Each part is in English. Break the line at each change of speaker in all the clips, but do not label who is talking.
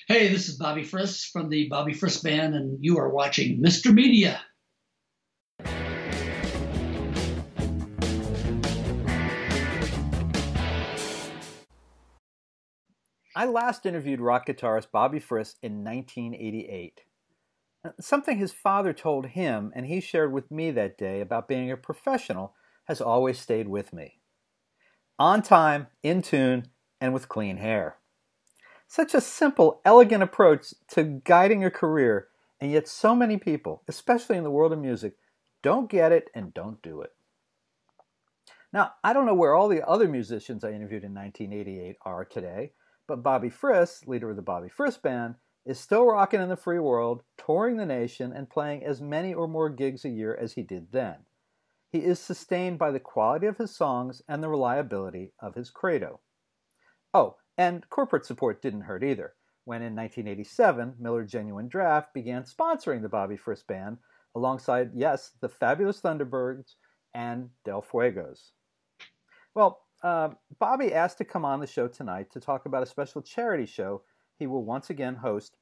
Hey, this is Bobby Friss from the Bobby Friss Band, and you are watching Mr. Media.
I last interviewed rock guitarist Bobby Friss in 1988. Something his father told him and he shared with me that day about being a professional has always stayed with me. On time, in tune, and with clean hair. Such a simple, elegant approach to guiding a career, and yet so many people, especially in the world of music, don't get it and don't do it. Now, I don't know where all the other musicians I interviewed in 1988 are today, but Bobby Friss, leader of the Bobby Friss Band, is still rocking in the free world, touring the nation, and playing as many or more gigs a year as he did then. He is sustained by the quality of his songs and the reliability of his credo. Oh, and corporate support didn't hurt either, when in 1987, Miller Genuine Draft began sponsoring the Bobby Friss Band alongside, yes, the fabulous Thunderbirds and Del Fuegos. Well, Bobby asked to come on the show tonight to talk about a special charity show he will once again host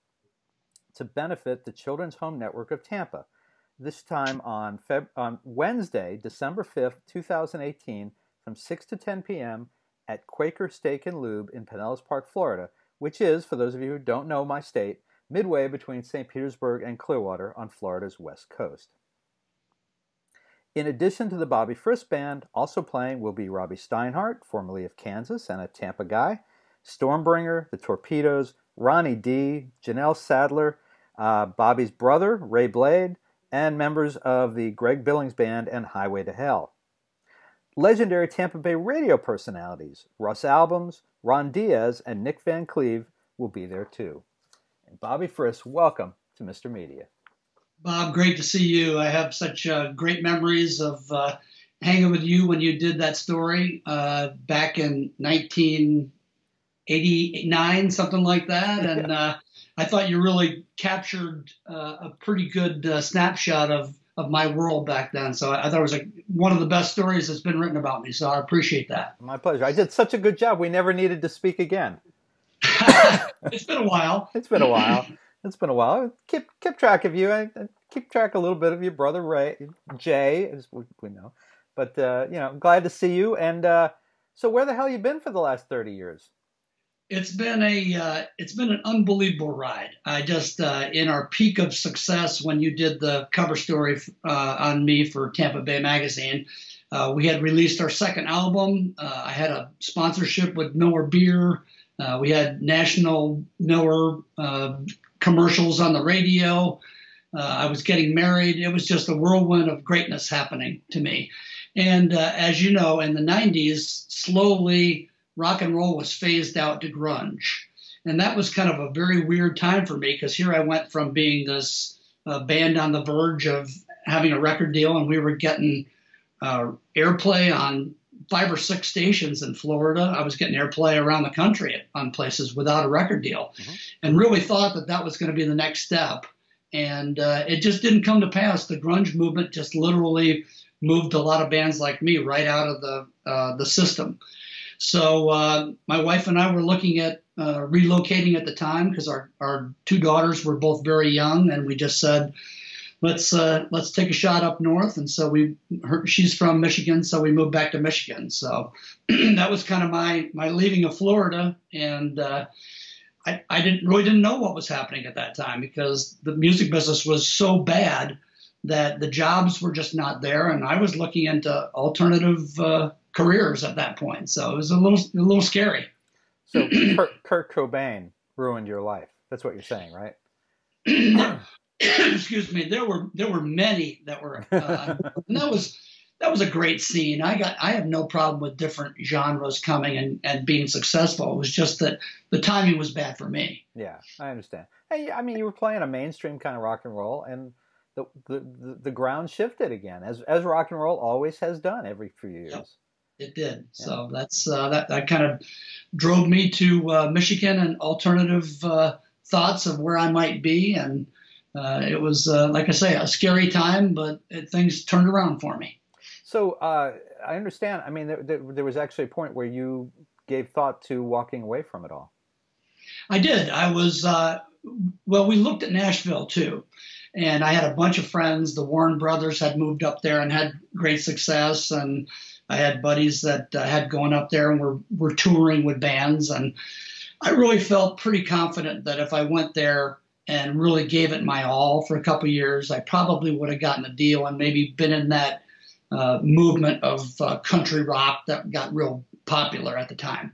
to benefit the Children's Home Network of Tampa, this time on Wednesday, December 5th, 2018, from 6 to 10 p.m. at Quaker Steak and Lube in Pinellas Park, Florida, which is, for those of you who don't know my state, midway between St. Petersburg and Clearwater on Florida's west coast. In addition to the Bobby Friss Band, also playing will be Robbie Steinhardt, formerly of Kansas and a Tampa guy, Stormbringer, the Torpedoes, Ronnie D, Janelle Sadler, Bobby's brother, Ray Blade, and members of the Greg Billings Band and Highway to Hell. Legendary Tampa Bay radio personalities, Russ Albums, Ron Diaz, and Nick Van Cleve will be there too. And Bobby Friss, welcome to Mr. Media.
Bob, great to see you. I have such great memories of hanging with you when you did that story back in 1989, something like that. And I thought you really captured a pretty good snapshot of my world back then. So I thought it was one of the best stories that's been written about me. So I appreciate that.
My pleasure. I did such a good job. We never needed to speak again.
It's been a while.
It's been a while. It's been a while. Keep track of you. I keep track a little bit of your brother Jay, as we know. But I'm glad to see you. And so, where the hell you been for the last 30 years?
It's been an unbelievable ride. I just in our peak of success when you did the cover story on me for Tampa Bay Magazine, we had released our second album. I had a sponsorship with Miller Beer. We had national Miller commercials on the radio. I was getting married. It was just a whirlwind of greatness happening to me. And as you know, in the 90s, slowly rock and roll was phased out to grunge. And that was kind of a very weird time for me because here I went from being this band on the verge of having a record deal, and we were getting airplay on 5 or 6 stations in Florida. I was getting airplay around the country on places without a record deal, and really thought that was going to be the next step. And it just didn't come to pass. The grunge movement just literally moved a lot of bands like me right out of the system. So my wife and I were looking at relocating at the time because our 2 daughters were both very young, and we just said, let's take a shot up north. And so she's from Michigan, so we moved back to Michigan. So that was kind of my leaving of Florida. And I didn't know what was happening at that time because the music business was so bad that the jobs were just not there. And I was looking into alternative careers at that point. So it was a little scary.
So Kurt Cobain ruined your life. That's what you're saying, right?
Excuse me. There were many that were, and that was a great scene. I have no problem with different genres coming and being successful. It was just that the timing was bad for me.
Yeah, I understand. Hey, I mean, you were playing a mainstream kind of rock and roll, and the ground shifted again, as rock and roll always has done every few years.
Yep, it did. Yeah. So that's that kind of drove me to Michigan and alternative thoughts of where I might be, and it was like I say, a scary time, but things turned around for me.
So I understand. I mean, there was actually a point where you gave thought to walking away from it all.
I did. I was, well, we looked at Nashville too. And I had a bunch of friends. The Warren brothers had moved up there and had great success. And I had buddies that had gone up there and were touring with bands. And I really felt pretty confident that if I went there and really gave it my all for a couple of years, I probably would have gotten a deal and maybe been in that movement of country rock that got real popular at the time.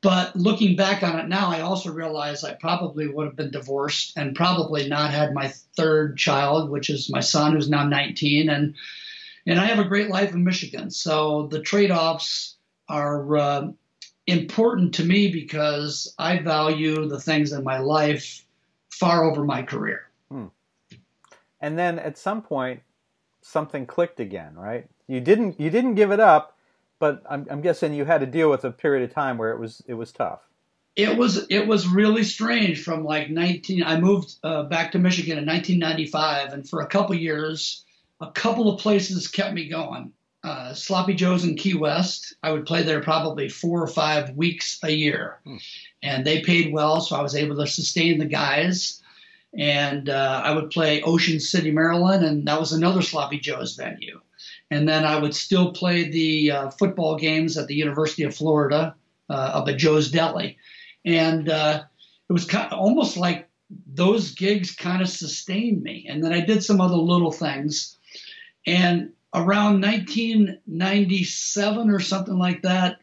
But looking back on it now, I also realize I probably would have been divorced and probably not had my third child, which is my son, who's now 19. And I have a great life in Michigan. So the trade-offs are important to me because I value the things in my life far over my career.
Hmm. And then at some point, something clicked again, right? You didn't give it up. But I'm guessing you had to deal with a period of time where it was tough.
It was really strange. From like 19, I moved back to Michigan in 1995, and for a couple years, a couple of places kept me going. Sloppy Joe's in Key West. I would play there probably 4 or 5 weeks a year, and they paid well, so I was able to sustain the guys. And I would play Ocean City, Maryland, and that was another Sloppy Joe's venue. And then I would still play the football games at the University of Florida up at Joe's Deli. And it was kind of almost like those gigs kind of sustained me. And then I did some other little things. And around 1997 or something like that,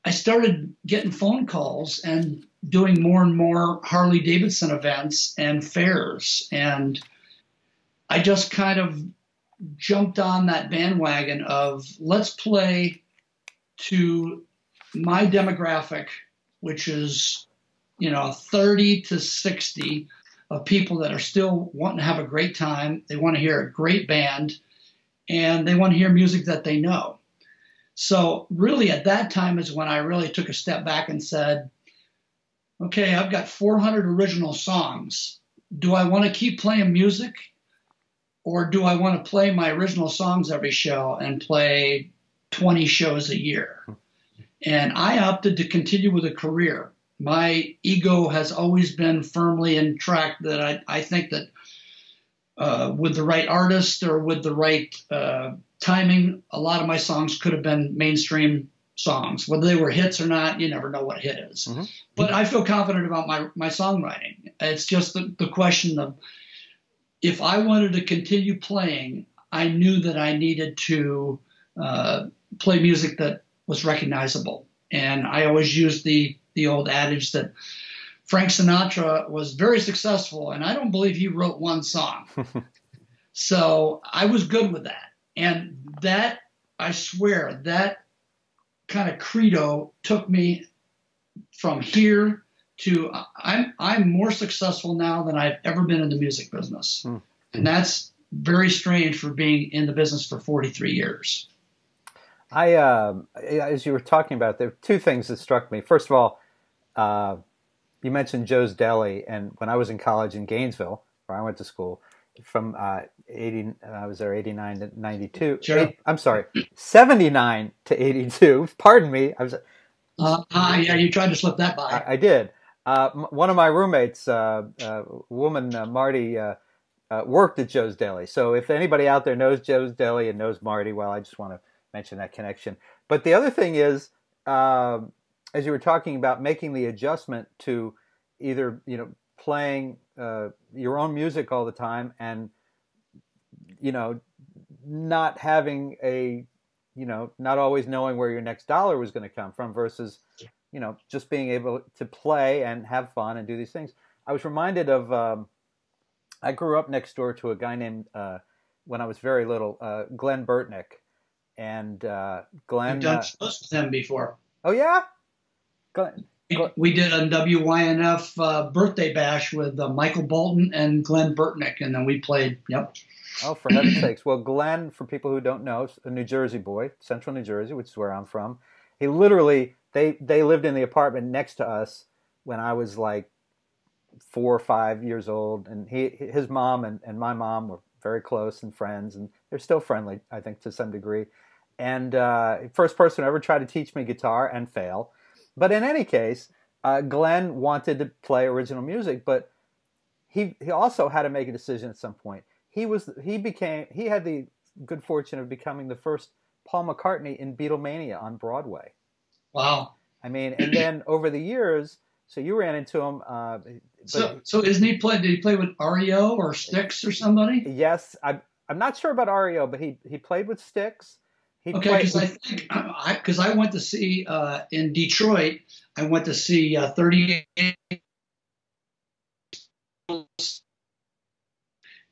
I started getting phone calls and doing more and more Harley-Davidson events and fairs. And I just kind of jumped on that bandwagon of let's play to my demographic, which is, 30 to 60 of people that are still wanting to have a great time. They want to hear a great band and they want to hear music that they know. So really at that time is when I really took a step back and said, okay, I've got 400 original songs. Do I want to keep playing music? Or do I want to play my original songs every show and play 20 shows a year? And I opted to continue with a career. My ego has always been firmly in track that I think that with the right artist or with the right timing, a lot of my songs could have been mainstream songs. Whether they were hits or not, you never know what a hit is. Mm-hmm. But I feel confident about my songwriting. It's just the question of, if I wanted to continue playing, I knew that I needed to play music that was recognizable. And I always used the old adage that Frank Sinatra was very successful, and I don't believe he wrote one song. So I was good with that. And that, I swear, that kind of credo took me from here to I'm more successful now than I've ever been in the music business. And that's very strange for being in the business for 43 years.
As you were talking about, there were two things that struck me. First of all, you mentioned Joe's Deli, and when I was in college in Gainesville, where I went to school, from I was there 89 to 92.
Sure.
I'm sorry, 79 to 82. Pardon me. I was.
Yeah, you tried to slip that by.
I did. One of my roommates, woman, Marty, worked at Joe's Deli. So if anybody out there knows Joe's Deli and knows Marty, well, I just want to mention that connection. But the other thing is, as you were talking about making the adjustment to either, playing your own music all the time and, not having not always knowing where your next dollar was going to come from versus, just being able to play and have fun and do these things. I was reminded of, I grew up next door to a guy named, when I was very little, Glenn Burtnick. And Glenn...
You've done shows with him before.
Oh, yeah? Glenn.
We did a WYNF birthday bash with Michael Bolton and Glenn Burtnick, and then we played, yep.
Oh, for heaven's sakes. Well, Glenn, for people who don't know, is a New Jersey boy, central New Jersey, which is where I'm from. He literally, they lived in the apartment next to us when I was like 4 or 5 years old, and his mom and my mom were very close and friends, and they're still friendly, I think, to some degree. And first person who ever tried to teach me guitar and fail. But in any case, Glenn wanted to play original music, but he also had to make a decision at some point. He had the good fortune of becoming the first Paul McCartney in Beatlemania on Broadway.
Wow.
I mean, and then over the years, so you ran into him.
So isn't he play? Did he play with REO or Styx or somebody?
Yes, I'm not sure about REO, but he played with Styx.
Okay, because I went to see in Detroit. I went to see 38,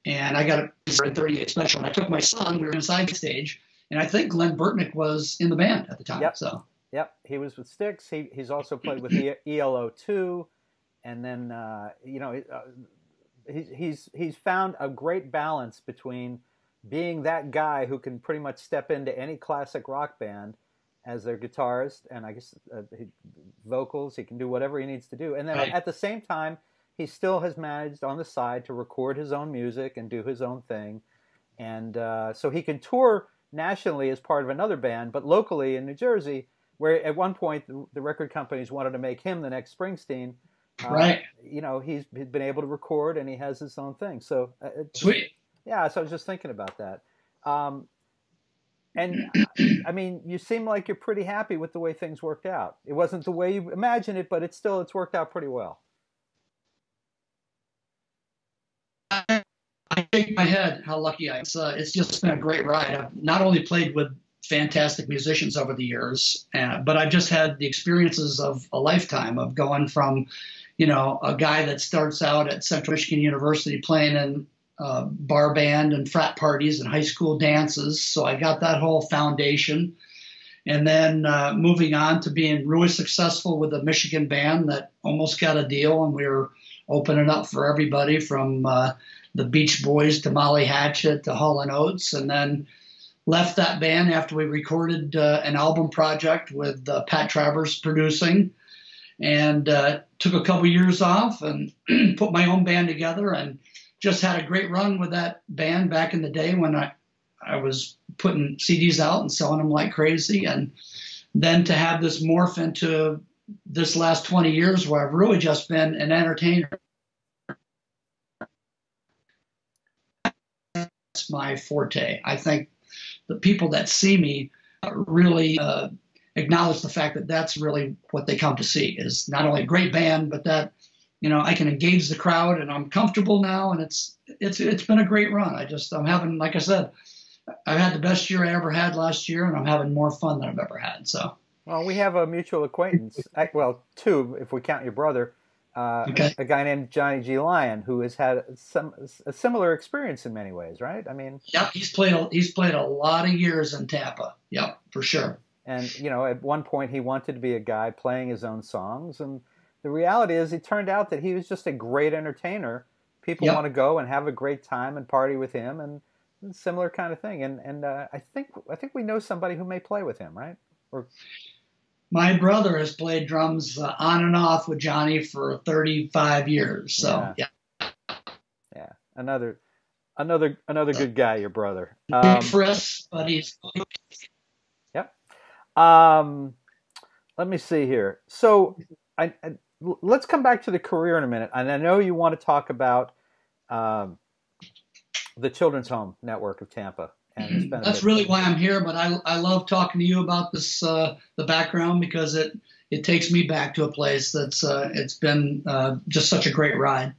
and I got a 38 special. And I took my son. We were inside stage, and I think Glenn Burtnick was in the band at the time.
Yep.
So.
Yep, he was with Styx. He's also played with ELO too, and then he's found a great balance between being that guy who can pretty much step into any classic rock band as their guitarist, and I guess vocals. He can do whatever he needs to do, and then at the same time, he still has managed on the side to record his own music and do his own thing, and so he can tour nationally as part of another band, but locally in New Jersey, where at one point the record companies wanted to make him the next Springsteen.
Right.
He's been able to record and he has his own thing. So
sweet.
Yeah. So I was just thinking about that. And I mean, you seem like you're pretty happy with the way things worked out. It wasn't the way you imagined it, but it's worked out pretty well.
I shake my head how lucky I am. It's just been a great ride. I've not only played with fantastic musicians over the years, but I've just had the experiences of a lifetime of going from, a guy that starts out at Central Michigan University playing in bar band and frat parties and high school dances. So I got that whole foundation. And then moving on to being really successful with a Michigan band that almost got a deal, and we were opening up for everybody from the Beach Boys to Molly Hatchet to Hall & Oates, and then left that band after we recorded an album project with Pat Travers producing, and took a couple years off and put my own band together, and just had a great run with that band back in the day when I was putting CDs out and selling them like crazy. And then to have this morph into this last 20 years where I've really just been an entertainer. That's my forte. I think the people that see me really acknowledge the fact that that's really what they come to see, is not only a great band, but that, I can engage the crowd and I'm comfortable now. And it's been a great run. I'm having, like I said, I've had the best year I ever had last year, and I'm having more fun than I've ever had. So,
well, we have a mutual acquaintance. Well, two, if we count your brother,
okay.
A guy named Johnny G. Lyon, who has had a similar experience in many ways, right? I mean,
yep, he's played a lot of years in Tampa. Yep, for sure.
And at one point he wanted to be a guy playing his own songs, and the reality is, it turned out that he was just a great entertainer. People want to go and have a great time and party with him, and similar kind of thing. And I think we know somebody who may play with him, right? Or
my brother has played drums on and off with Johnny for 35 years. So
yeah, another good guy, your brother.
Friss, but he's.
Yep. Let me see here. So let's come back to the career in a minute. And I know you want to talk about the Children's Home Network of Tampa. And
that's really why I'm here. But I love talking to you about this, the background, because it takes me back to a place that's it's been just such a great ride.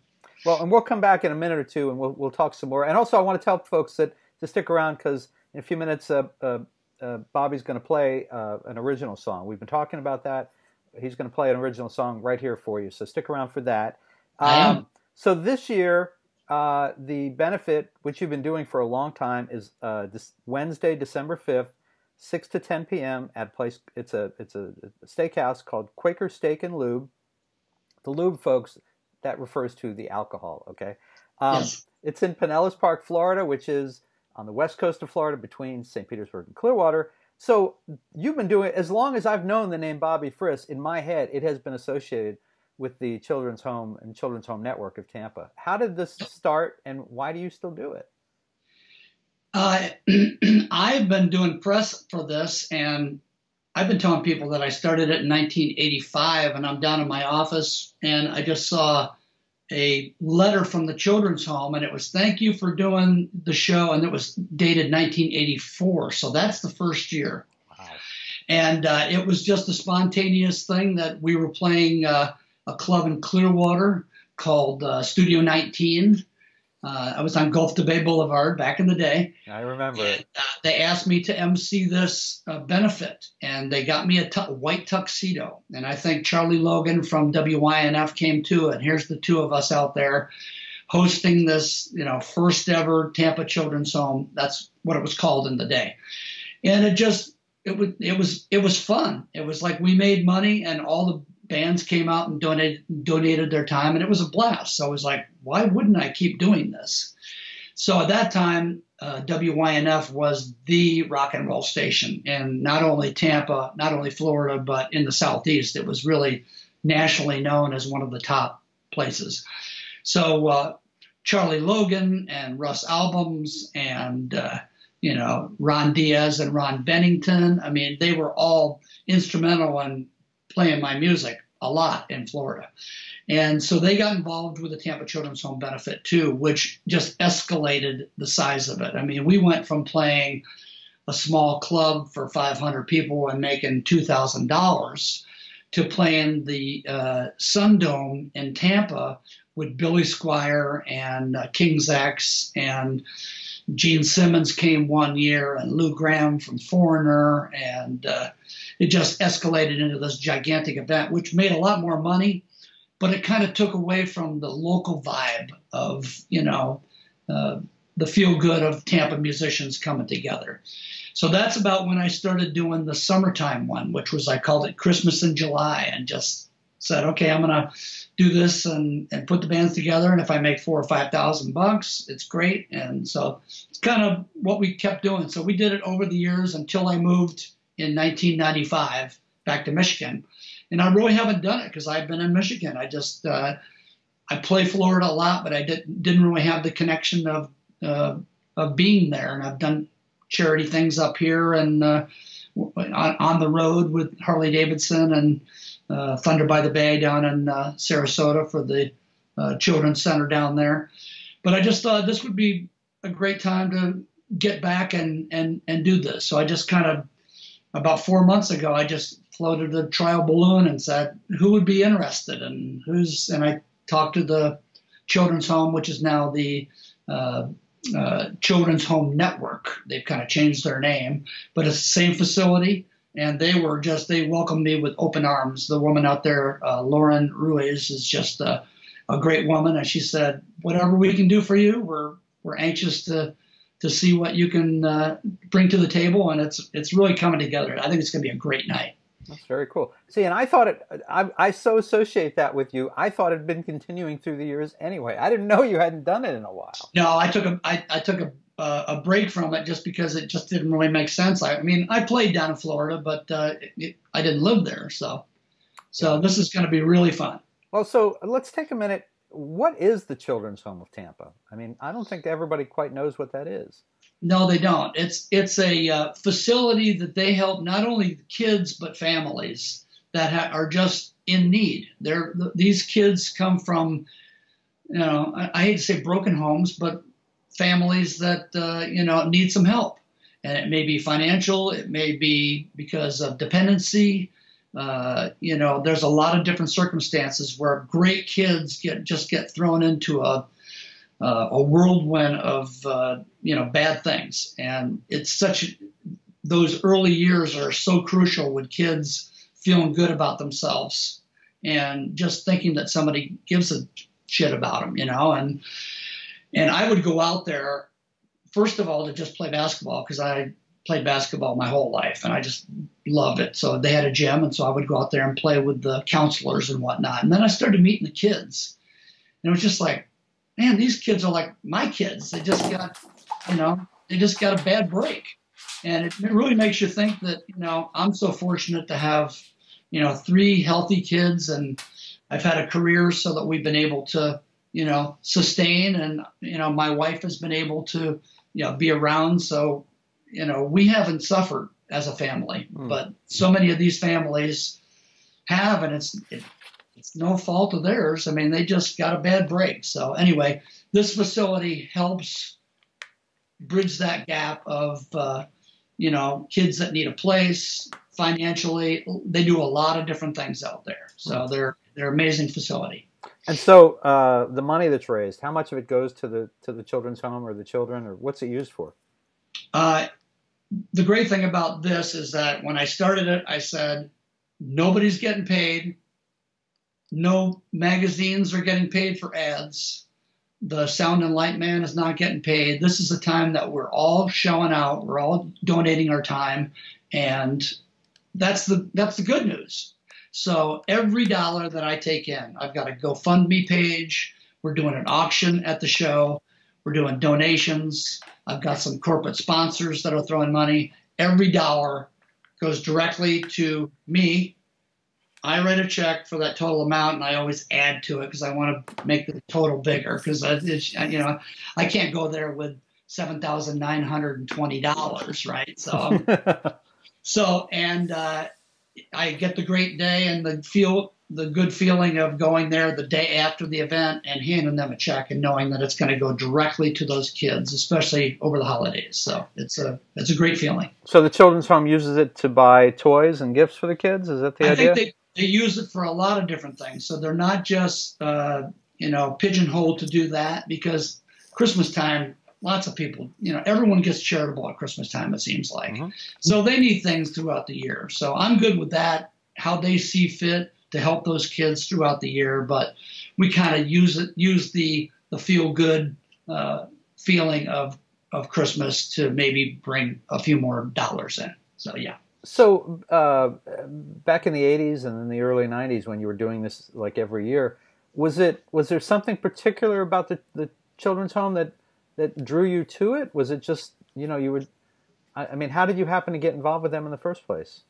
Well, and we'll come back in a minute or two, and we'll talk some more. And also, I want to tell folks that to stick around, because in a few minutes, Bobby's going to play an original song. We've been talking about that. He's going to play an original song right here for you. So stick around for that.
I am.
So this year, the benefit, which you've been doing for a long time, is this Wednesday, December 5th, 6 to 10 p.m. at a place. It's a steakhouse called Quaker Steak and Lube. The Lube, folks, that refers to the alcohol, okay?
Yes.
It's in Pinellas Park, Florida, which is on the west coast of Florida between St. Petersburg and Clearwater. So you've been doing, as long as I've known the name Bobby Friss, in my head, it has been associated with the Children's Home and Children's Home Network of Tampa. How did this start, and why do you still do it?
I've been doing press for this, and I've been telling people that I started it in 1985, and I'm down in my office, and I just saw a letter from the children's home, and it was thank you for doing the show, and it was dated 1984. So that's the first year.
Wow.
And it was just a spontaneous thing that we were playing a club in Clearwater called Studio 19. I was on Gulf to Bay Boulevard back in the day.
I remember it.
They asked me to MC this benefit, and they got me a white tuxedo. And I think Charlie Logan from WYNF came too. And here's the two of us out there hosting this, first ever Tampa Children's Home. That's what it was called in the day. And it was fun. It was like we made money, and all the bands came out and donated their time, and it was a blast. So I was like, why wouldn't I keep doing this? So at that time, WYNF was the rock and roll station, and not only Tampa, not only Florida, but in the Southeast. It was really nationally known as one of the top places. So Charlie Logan and Russ Albums and Ron Diaz and Ron Bennington, I mean, they were all instrumental in playing my music a lot in Florida. And so they got involved with the Tampa Children's Home benefit too, which just escalated the size of it. I mean, we went from playing a small club for 500 people and making $2,000 to playing the Sun Dome in Tampa with Billy Squier and King's X, and Gene Simmons came one year, and Lou Gramm from Foreigner, and it just escalated into this gigantic event, which made a lot more money, but it kind of took away from the local vibe of, the feel good of Tampa musicians coming together. So that's about when I started doing the summertime one, which was, I called it Christmas in July, and just said, okay, I'm going to do this and put the bands together. And if I make $4,000 or $5,000, it's great. And so it's kind of what we kept doing. So we did it over the years until I moved in 1995 back to Michigan. And I really haven't done it because I've been in Michigan. I just, I play Florida a lot, but I didn't really have the connection of being there. And I've done charity things up here and on the road with Harley-Davidson and Thunder by the Bay down in Sarasota for the Children's Center down there. But I just thought this would be a great time to get back and do this. So I just kind of, about 4 months ago, I just floated a trial balloon and said, who would be interested? And I talked to the Children's Home, which is now the Children's Home Network. They've kind of changed their name, but it's the same facility. And they welcomed me with open arms. The woman out there, Lauren Ruiz, is just a great woman. And she said, whatever we can do for you, we're anxious to see what you can bring to the table. And it's really coming together. I think it's going to be a great night.
That's very cool. See, and I thought I so associate that with you. I thought it had been continuing through the years anyway. I didn't know you hadn't done it in a while. No,
I took a break from it just because it just didn't really make sense. I mean, I played down in Florida, but I didn't live there. So this is going to be really fun. Well,
so let's take a minute. What is the Children's Home of Tampa? I mean, I don't think everybody quite knows what that is.
No, they don't. It's a facility that they help not only kids but families that are just in need. These kids come from, I hate to say broken homes, but families that need some help, and it may be financial, it may be because of dependency. There's a lot of different circumstances where great kids get thrown into a whirlwind of bad things, and those early years are so crucial with kids feeling good about themselves and just thinking that somebody gives a shit about them, and I would go out there first of all to just play basketball because I played basketball my whole life and I just loved it. So they had a gym, and so I would go out there and play with the counselors and whatnot. And then I started meeting the kids, and it was just like, man, these kids are like my kids. They just got, a bad break. And it really makes you think that, I'm so fortunate to have, 3 healthy kids, and I've had a career so that we've been able to, sustain, and, my wife has been able to, be around. So, we haven't suffered as a family. But so many of these families have, and it's no fault of theirs. I mean, they just got a bad break. So anyway, this facility helps bridge that gap of, kids that need a place financially. They do a lot of different things out there. So they're an amazing facility.
And so the money that's raised, how much of it goes to the children's home or the children, or what's it used for?
The great thing about this is that when I started it, I said, nobody's getting paid. No magazines are getting paid for ads. The sound and light man is not getting paid. This is a time that we're all showing out. We're all donating our time. And that's the good news. So every dollar that I take in, I've got a GoFundMe page. We're doing an auction at the show. We're doing donations. I've got some corporate sponsors that are throwing money. Every dollar goes directly to me. I write a check for that total amount, and I always add to it because I want to make the total bigger. Because I can't go there with $7,920, right? So, I get the great day and the good feeling of going there the day after the event and handing them a check and knowing that it's going to go directly to those kids, especially over the holidays. So it's a great feeling.
So the children's home uses it to buy toys and gifts for the kids? Is that the idea?
I think they use it for a lot of different things. So they're not just pigeonholed to do that, because Christmas time, lots of people, everyone gets charitable at Christmas time, it seems like. Mm-hmm. So they need things throughout the year. So I'm good with that, how they see fit to help those kids throughout the year. But we kind of use the feel good feeling of Christmas to maybe bring a few more dollars in. So, yeah.
So back in the 80s and in the early 90s when you were doing this like every year, was there something particular about the children's home that drew you to it? Was it just, how did you happen to get involved with them in the first place?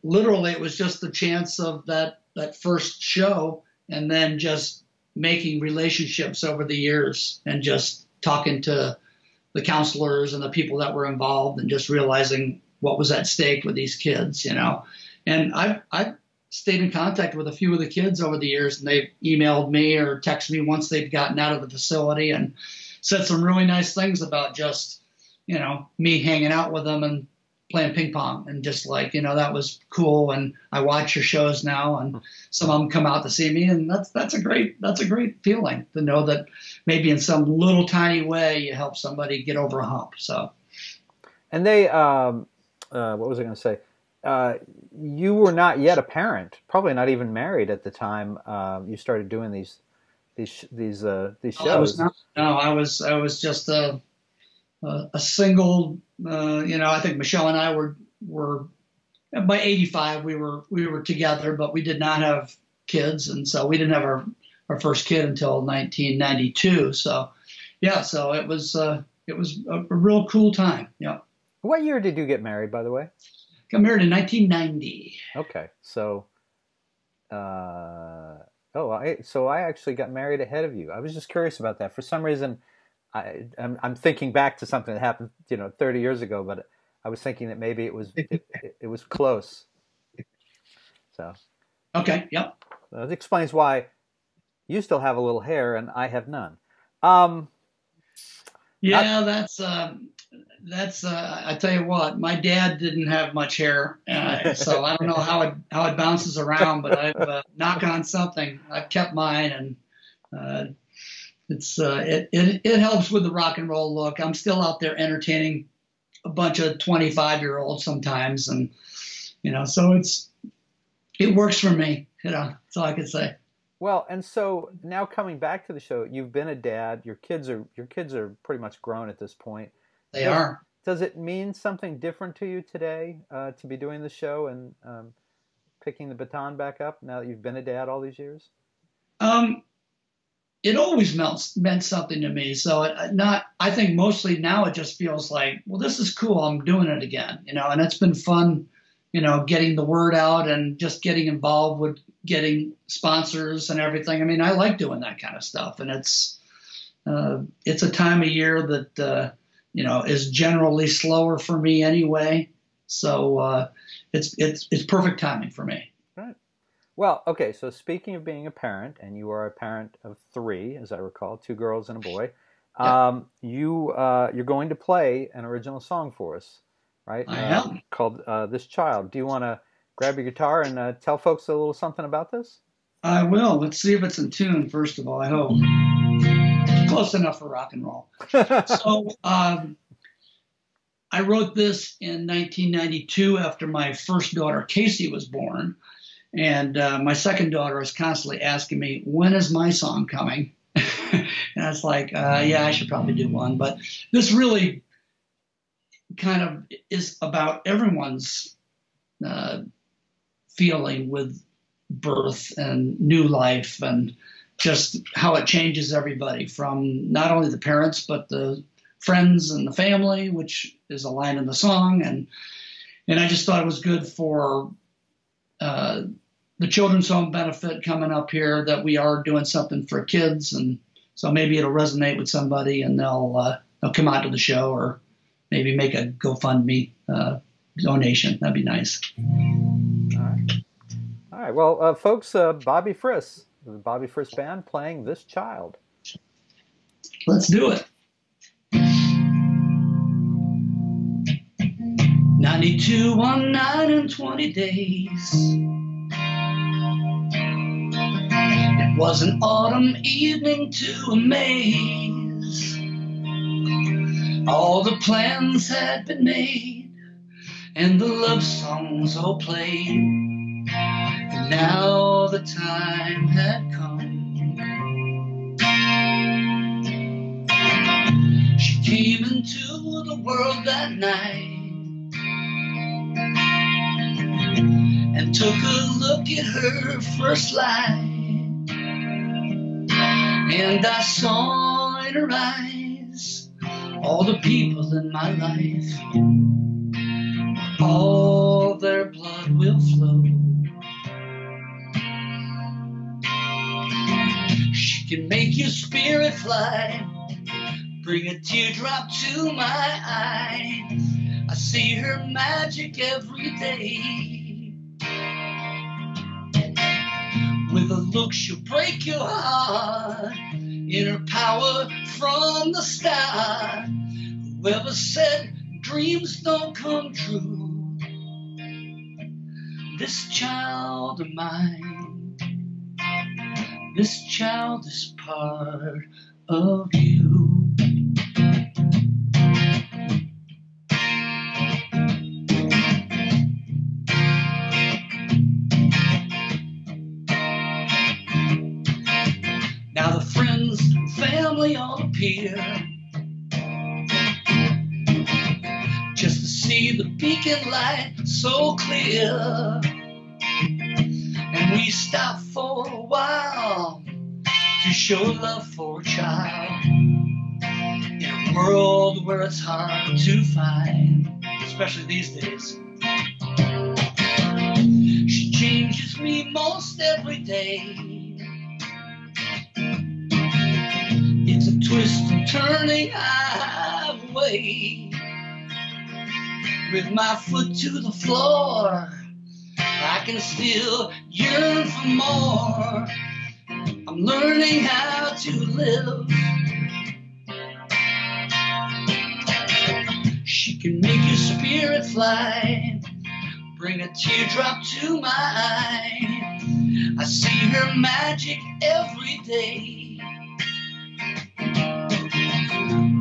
Literally, it was just the chance of that first show, and then just making relationships over the years and just talking to the counselors and the people that were involved and just realizing what was at stake with these kids, And I've stayed in contact with a few of the kids over the years, and they've emailed me or texted me once they've gotten out of the facility and said some really nice things about just, me hanging out with them and playing ping pong, and just like, that was cool. And I watch your shows now, and some of them come out to see me, and that's a great feeling to know that maybe in some little tiny way you help somebody get over a hump. So, and
they, what was I going to say? You were not yet a parent, probably not even married at the time you started doing these shows.
I was just a single. I think Michelle and I were by 85 we were together, but we did not have kids, and so we didn't have our first kid until 1992. So yeah, so it was a real cool time. Yeah.
What year did you get married, by the way?
Got married in 1990.
Okay, so I actually got married ahead of you. I was just curious about that. For some reason, I'm thinking back to something that happened, 30 years ago, but I was thinking that maybe it was close. So.
Okay. Yep.
That explains why you still have a little hair and I have none.
That's I tell you what, my dad didn't have much hair, so I don't know how it bounces around, but I've knock on something. I've kept mine, and it helps with the rock and roll look. I'm still out there entertaining a bunch of 25-year-olds sometimes, and so it works for me. That's all I can say.
Well, and so now coming back to the show, you've been a dad. Your kids are pretty much grown at this point.
They are.
Does it mean something different to you today to be doing the show and picking the baton back up now that you've been a dad all these years?
It always meant something to me. So I think mostly now it just feels like, well, this is cool. I'm doing it again, and it's been fun, getting the word out and just getting involved with getting sponsors and everything. I mean, I like doing that kind of stuff, and it's a time of year that, is generally slower for me anyway. So it's perfect timing for me.
Right. Well, okay. So speaking of being a parent, and you are a parent of 3, as I recall, 2 girls and a boy.
Yep.
You're going to play an original song for us, right?
I am.
Called "This Child." Do you want to grab your guitar and tell folks a little something about this?
I will. Let's see if it's in tune, first of all, I hope. Close enough for rock and roll. So I wrote this in 1992 after my first daughter, Casey, was born. And my second daughter is constantly asking me, when is my song coming? And I was like, yeah, I should probably do one. But this really kind of is about everyone's feeling with birth and new life, and just how it changes everybody, from not only the parents but the friends and the family, which is a line in the song. And I just thought it was good for the children's home benefit coming up here, that we are doing something for kids, and so maybe it'll resonate with somebody, and they'll come out to the show, or maybe make a GoFundMe donation. That'd be nice.
All right. Well, folks, Bobby Friss, the Bobby Friss Band, playing "This Child."
Let's do it. 92, 1 night and 20 days. It was an autumn evening to amaze. All the plans had been made, and the love songs all played. And now the time had come. She came into the world that night and took a look at her first light. And I saw in her eyes all the people in my life. All their blood will flow. She can make your spirit fly, bring a teardrop to my eye. I see her magic every day. With a look she'll break your heart, in her power from the start. Whoever said dreams don't come true, this child of mine, this child is part of you. Now the friends and family all appear, just to see the beacon light so clear. And we stop for a while to show love for a child, in a world where it's hard to find, especially these days. She changes me most every day. It's a twist and turning highway. With my foot to the floor, I can still yearn for more. I'm learning how to live. She can make your spirit fly, bring a teardrop to my eye. I see her magic every day.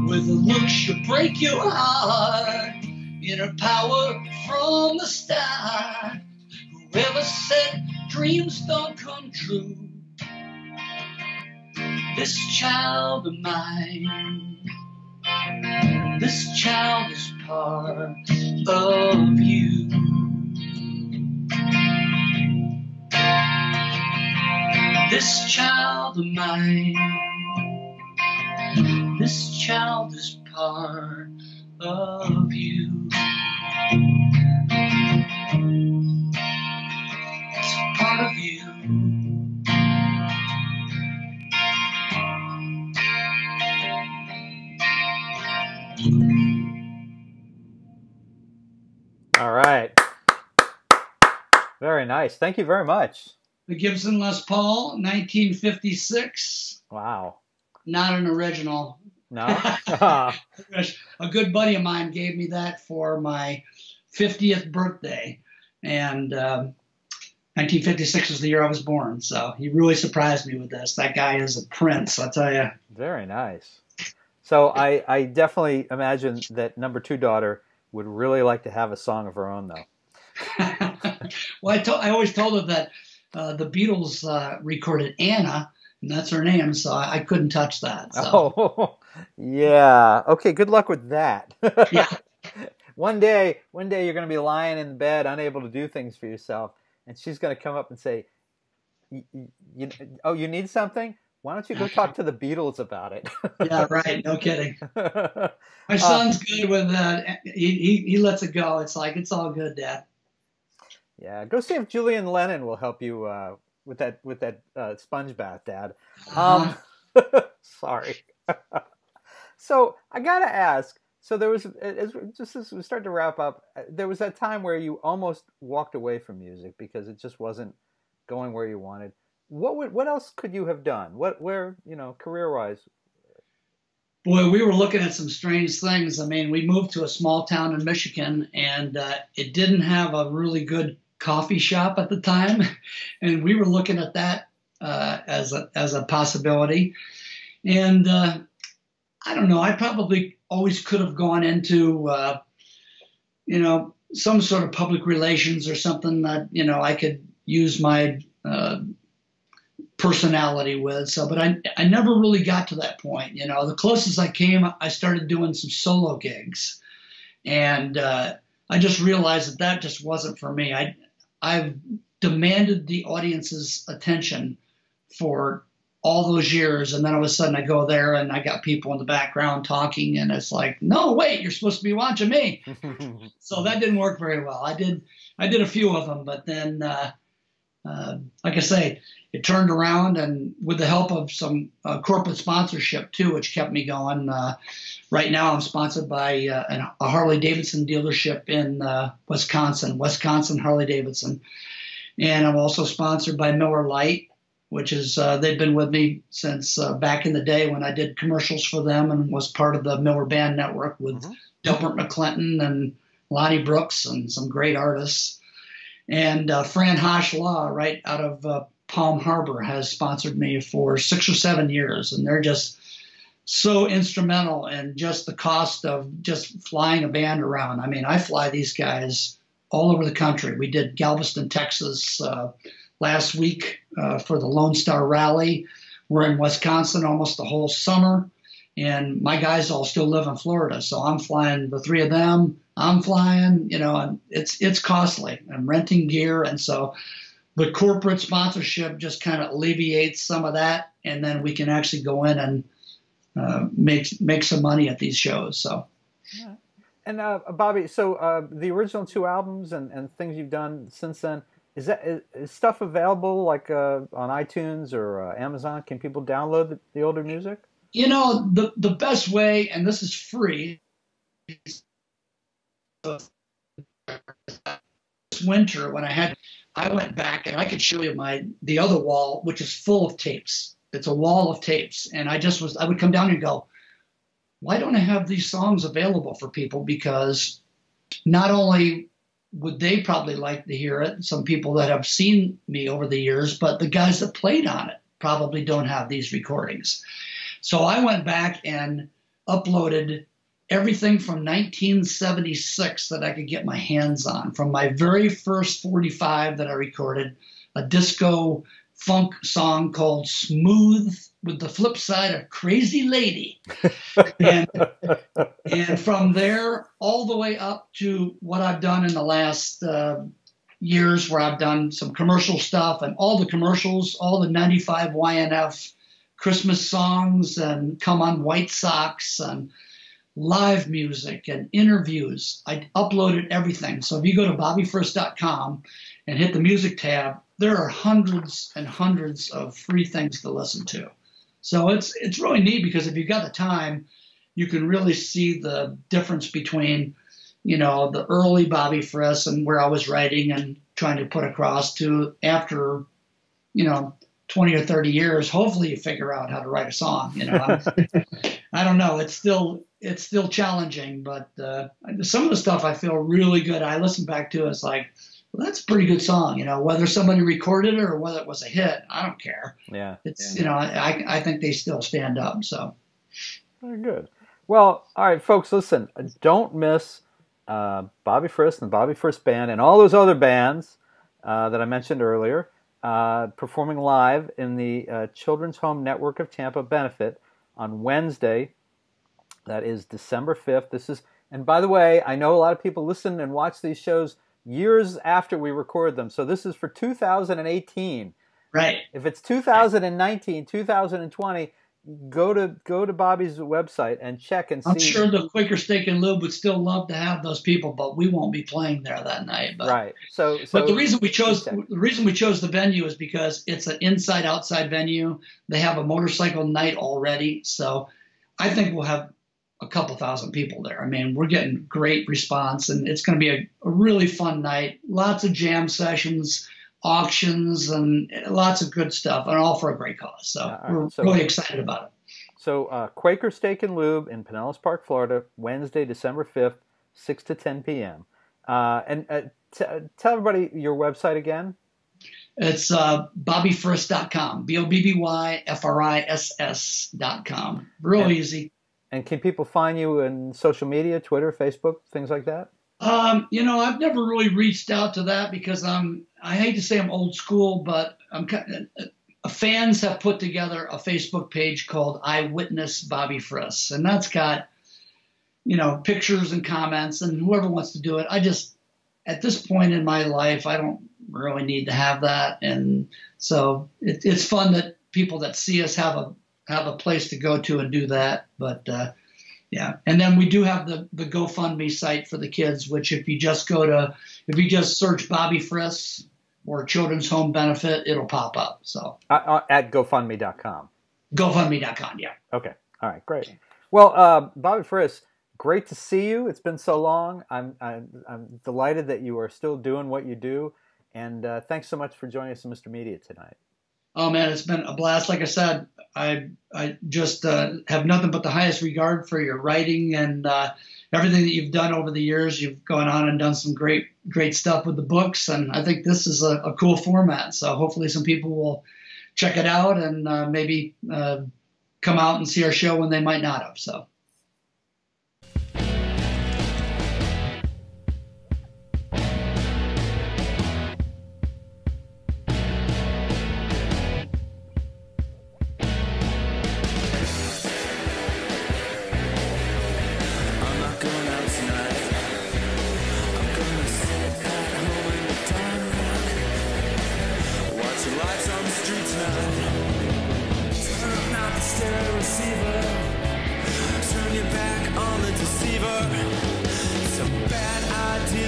With a look she'll break your heart, in her power from the start. Whoever said dreams don't come true, this child of mine, this child is part of you. This child of mine, this child is part of you. It's a part of you.
All right. Very nice. Thank you very much.
The Gibson Les Paul, 1956.
Wow.
Not an original.
No?
A good buddy of mine gave me that for my 50th birthday. And 1956 was the year I was born. So he really surprised me with this. That guy is a prince, I'll tell you.
Very nice. So I definitely imagine that number 2 daughter would really like to have a song of her own, though.
Well, I always told her that the Beatles recorded Anna, and that's her name, so I couldn't touch that. So.
Oh, yeah. Okay, good luck with that.
Yeah.
One day you're going to be lying in bed, unable to do things for yourself, and she's going to come up and say, "Oh, you need something? Why don't you go talk to the Beatles about it?"
Yeah, right. No kidding. My son's good with that. He lets it go. It's like, it's all good, Dad.
Yeah, go see if Julian Lennon will help you with that sponge bath, Dad. Sorry. So I gotta ask. So there was, just as we start to wrap up, there was that time where you almost walked away from music because it just wasn't going where you wanted. What else could you have done? Where career-wise?
Boy, we were looking at some strange things. I mean, we moved to a small town in Michigan, and it didn't have a really good coffee shop at the time, and we were looking at that as a possibility. And I don't know. I probably always could have gone into some sort of public relations or something that I could use my personality with. So, but I never really got to that point. The closest I came, I started doing some solo gigs, and I just realized that just wasn't for me. I've demanded the audience's attention for all those years, and then all of a sudden I go there and I got people in the background talking, and it's like, no, wait, you're supposed to be watching me. So that didn't work very well. I did a few of them, but then like I say, it turned around, and with the help of some corporate sponsorship too, which kept me going. Right now I'm sponsored by a Harley-Davidson dealership in Wisconsin Harley-Davidson. And I'm also sponsored by Miller Lite, which is, they've been with me since back in the day when I did commercials for them and was part of the Miller Band network with Delbert McClinton and Lonnie Brooks and some great artists. And Fran Hosh Law, right out of Palm Harbor, has sponsored me for 6 or 7 years. And they're just so instrumental in just the cost of just flying a band around. I mean, I fly these guys all over the country. We did Galveston, Texas last week for the Lone Star Rally. We're in Wisconsin almost the whole summer. And my guys all still live in Florida. So I'm flying the 3 of them. I'm flying, and it's costly. I'm renting gear. And so the corporate sponsorship just kind of alleviates some of that. And then we can actually go in and make some money at these shows. So.
Yeah. And Bobby, so the original 2 albums and things you've done since then, is stuff available like on iTunes or Amazon? Can people download the older music?
The best way, and this is free, this winter when I went back and I could show you the other wall, which is full of tapes. It's a wall of tapes. And I would come down and go, why don't I have these songs available for people? Because not only would they probably like to hear it, some people that have seen me over the years, but the guys that played on it probably don't have these recordings. So I went back and uploaded everything from 1976 that I could get my hands on, from my very first 45 that I recorded, a disco funk song called Smooth with the flip side of Crazy Lady. and from there all the way up to what I've done in the last years, where I've done some commercial stuff, and all the commercials, all the 95 YNF Christmas songs and Come On White Sox and live music and interviews. I uploaded everything. So if you go to bobbyfriss.com and hit the music tab, there are hundreds and hundreds of free things to listen to. So it's really neat, because if you've got the time, you can really see the difference between, the early Bobby Friss and where I was writing and trying to put across to after, 20 or 30 years, hopefully you figure out how to write a song. I don't know. It's still challenging, but some of the stuff I feel really good. I listen back to it, it's like, well, that's a pretty good song. Whether somebody recorded it or whether it was a hit, I don't care.
Yeah.
I think they still stand up. So.
Very good. Well, all right, folks, listen, don't miss Bobby Friss and the Bobby Friss Band and all those other bands that I mentioned earlier performing live in the Children's Home Network of Tampa benefit on Wednesday. That is December 5th. And by the way, I know a lot of people listen and watch these shows years after we record them. So this is for 2018.
Right.
If it's 2019, 2020, go to Bobby's website and check and see.
I'm sure the Quaker Steak and Lube would still love to have those people, but we won't be playing there that night. But,
right.
But the reason we chose the venue is because it's an inside-outside venue. They have a motorcycle night already, so I think we'll have a couple thousand people there. I mean, we're getting great response, and it's going to be a really fun night. Lots of jam sessions, auctions, and lots of good stuff, and all for a great cause. So we're really excited about it.
So Quaker Steak and Lube in Pinellas Park, Florida, Wednesday, December 5th, 6 to 10 p.m. Tell everybody your website again.
It's bobbyfriss.com, BOBBYFRISS.com. Real easy.
And can people find you in social media, Twitter, Facebook, things like that?
I've never really reached out to that because I hate to say I'm old school, but fans have put together a Facebook page called Eyewitness Bobby Friss, and that's got, pictures and comments, and whoever wants to do it. At this point in my life, I don't really need to have that, and so it's fun that people that see us have a place to go to and do that. But yeah, and then we do have the GoFundMe site for the kids, which if you just search Bobby Friss or Children's Home Benefit, it'll pop up. So
at GoFundMe.com.
GoFundMe.com, yeah.
Okay, all right, great. Well, Bobby Friss, great to see you. It's been so long. I'm delighted that you are still doing what you do, and thanks so much for joining us in Mr. Media tonight.
Oh man, it's been a blast. Like I said, I just have nothing but the highest regard for your writing and everything that you've done over the years. You've gone on and done some great stuff with the books, and I think this is a cool format. So hopefully some people will check it out and maybe come out and see our show when they might not have. So.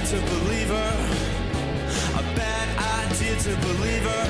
To believe her, a bad idea to believe her.